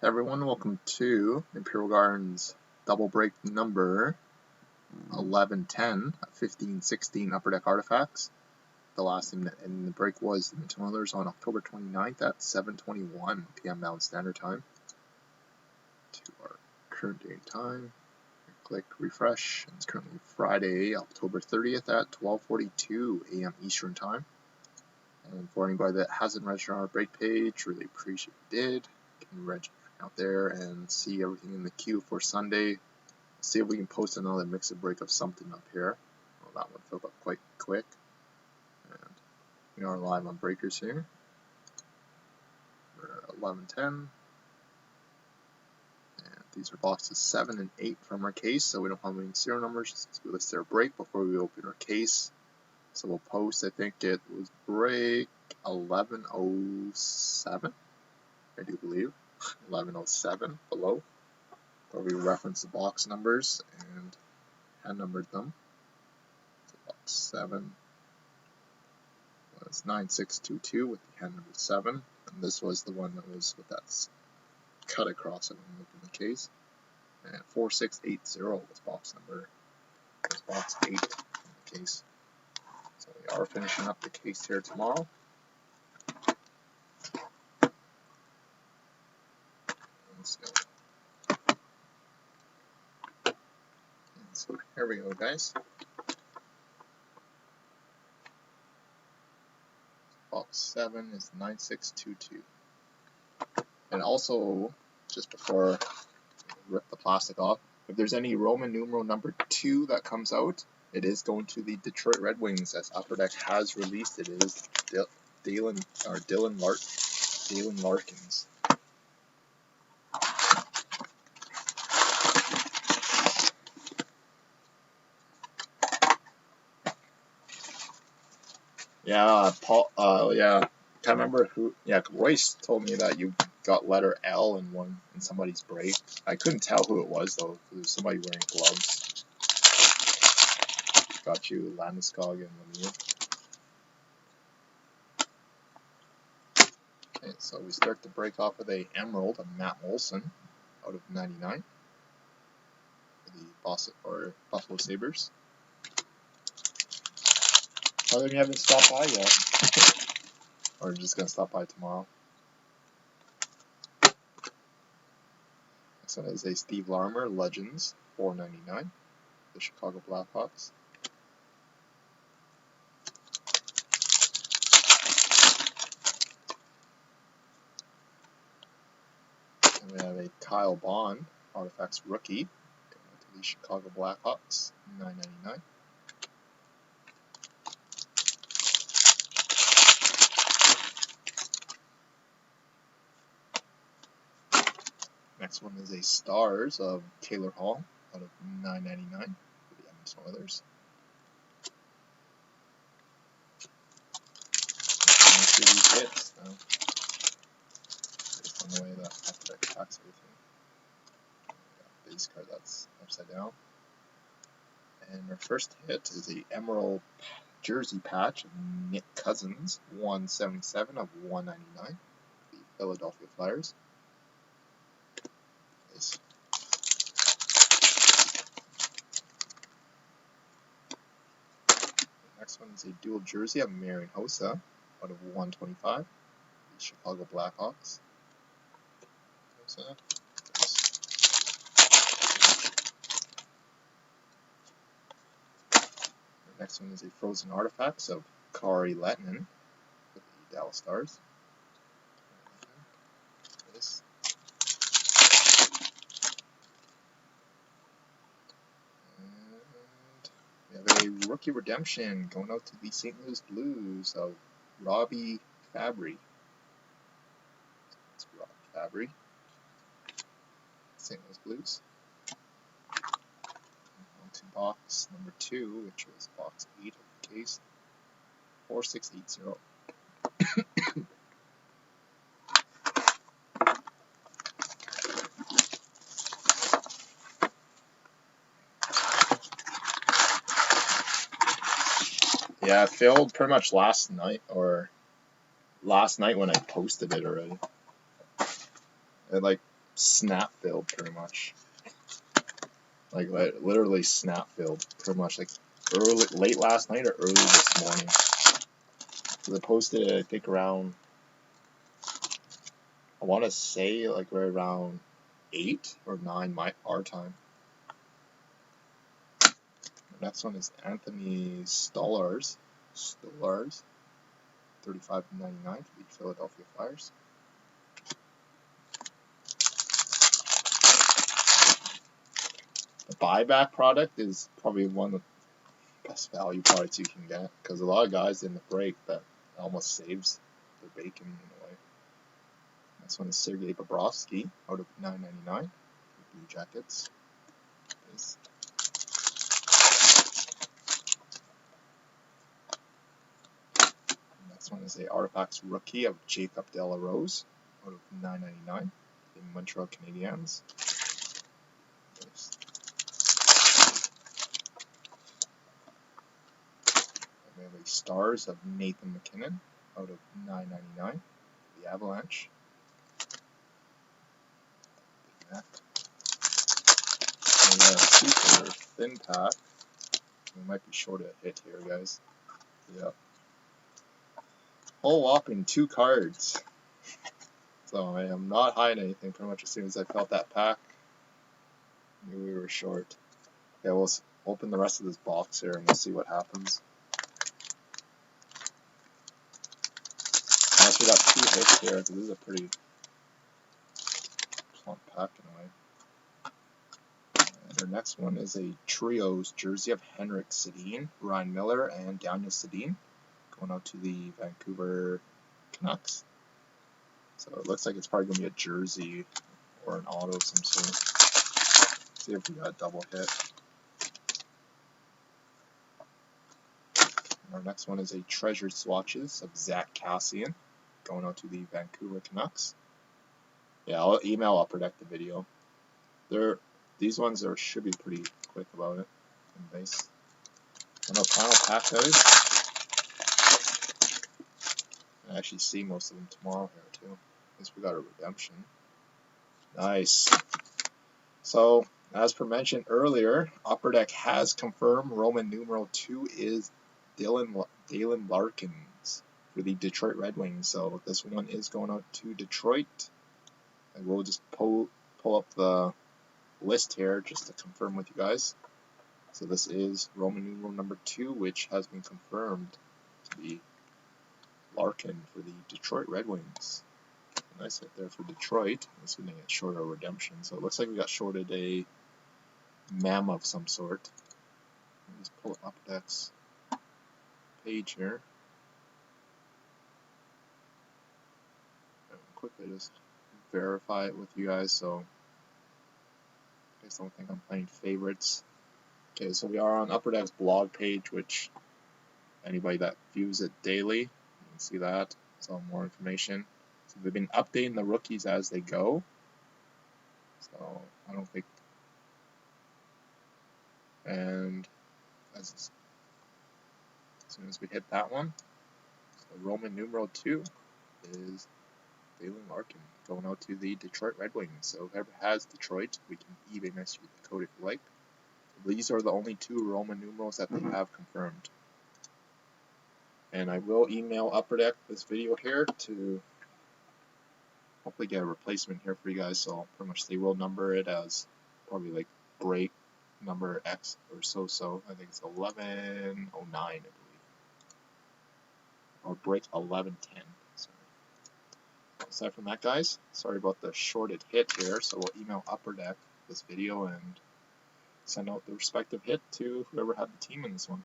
Hey everyone, welcome to Imperial Gardens double break number 1110, 1516 Upper Deck Artifacts. The last in the break was the Minton Oilers on October 29th at 7:21 p.m. Mountain Standard Time. To our current date and time, click refresh. It's currently Friday, October 30th at 12:42 a.m. Eastern Time. And for anybody that hasn't registered on our break page, really appreciate you did. You can register out there and see everything in the queue for Sunday. See if we can post another mix and break of something up here. Well, that one filled up quite quick. And we are live on breakers here. We're at 1110. And these are boxes 7 and 8 from our case, so we don't have any serial numbers. So we list their break before we open our case. So we'll post, I think it was break 1107, I do believe. 1107 below, where we reference the box numbers and hand numbered them. So box 7 was 9622 with the hand number 7, and this was the one that was with that cut across it when we opened the case. And 4680 was box number, was box 8 in the case. So we are finishing up the case here tomorrow. So here we go, guys. Box 7 is 9622. And also, just before I rip the plastic off, if there's any Roman numeral number 2 that comes out, it is going to the Detroit Red Wings, as Upper Deck has released it. It is Dylan Larkins. Yeah, Paul. Yeah, can't remember who. Yeah, Royce told me that you got letter L in somebody's break. I couldn't tell who it was though. It was somebody wearing gloves. Got you, Landeskog and Lemieux. Okay, so we start the break off with a Emerald of Matt Molson out of 99 for the Buffalo Sabres. How come you haven't stopped by yet? Or just gonna stop by tomorrow? Next one is a Steve Larmer Legends $4.99, the Chicago Blackhawks. And we have a Kyle Bond Artifacts rookie to the Chicago Blackhawks $9.99. Next one is a Stars of Taylor Hall out of $9.99 for the Edmonton Oilers. These hits now, based on the way that Upper Deck packs everything. Base card that's upside down. And our first hit is the Emerald jersey patch of Nick Cousins, 177 of 199, the Philadelphia Flyers. Nice. The next one is a dual jersey of Marian Hossa out of 125, the Chicago Blackhawks. Hossa. The next one is a Frozen Artifacts of Kari Lehtinen with the Dallas Stars. This. And we have a rookie redemption going out to the St. Louis Blues of Robbie Fabry. It's Robbie Fabry. St. Louis Blues. On to box number 2, which was box 8 of the case. 4680. Yeah, it filled pretty much last night when I posted it already. And like snap filled pretty much. Like literally snap filled pretty much, like late last night or early this morning. So I posted it, I think around, I want to say like right around 8 or 9 our time. The next one is Anthony Stolarz, 35.99 for the Philadelphia Flyers. The buyback product is probably one of the best value products you can get, because a lot of guys in the break that almost saves their bacon in a way. This one is Sergei Bobrovsky out of $9.99 for Blue Jackets. Next one is a Artifacts rookie of Jacob de la Rose out of $9.99 in Montreal Canadiens. And we have a Stars of Nathan MacKinnon out of $9.99 for the Avalanche. And we got a super thin pack. We might be short a hit here, guys. Yeah. Whole whopping 2 cards. So I am not hiding anything. Pretty much as soon as I felt that pack, I knew we were short. Okay, we'll open the rest of this box here and we'll see what happens. Unless we got 2 hits here, because this is a pretty plump pack in a way. And our next one is a Trios jersey of Henrik Sedin, Ryan Miller, and Daniel Sedin, going out to the Vancouver Canucks. So it looks like it's probably going to be a jersey or an auto of some sort. See if we got a double hit. And our next one is a Treasure Swatches of Zach Kassian, going out to the Vancouver Canucks. Yeah, I'll email Upper Deck the video. These ones should be pretty quick about it. And base. And our final pack, guys. I actually see most of them tomorrow here too. I guess we got a redemption. Nice. So, as per mentioned earlier, Upper Deck has confirmed Roman numeral 2 is Dylan Larkins for the Detroit Red Wings. So this one is going out to Detroit. I will just pull up the list here just to confirm with you guys. So this is Roman numeral number 2, which has been confirmed to be Larkin for the Detroit Red Wings. Nice hit there for Detroit. This one get short of redemption. So it looks like we got shorted a MAM of some sort. Let me just pull up Upper Deck's page here. And quickly just verify it with you guys so you guys don't think I'm playing favorites. Okay, so we are on Upper Deck's blog page, which anybody that views it daily, you can see that. So more information. So they've been updating the rookies as they go. So I don't think, and as soon as we hit that one, so Roman numeral 2 is Dylan Larkin going out to the Detroit Red Wings. So whoever has Detroit, we can eBay message you the code if you like. These are the only 2 Roman numerals that they have confirmed. And I will email Upper Deck this video here to hopefully get a replacement here for you guys. So pretty much they will number it as probably like break number X or so. I think it's 1109, I believe. Or break 1110. Sorry. Aside from that, guys, sorry about the shorted hit here. So we'll email Upper Deck this video and send out the respective hit to whoever had the team in this one.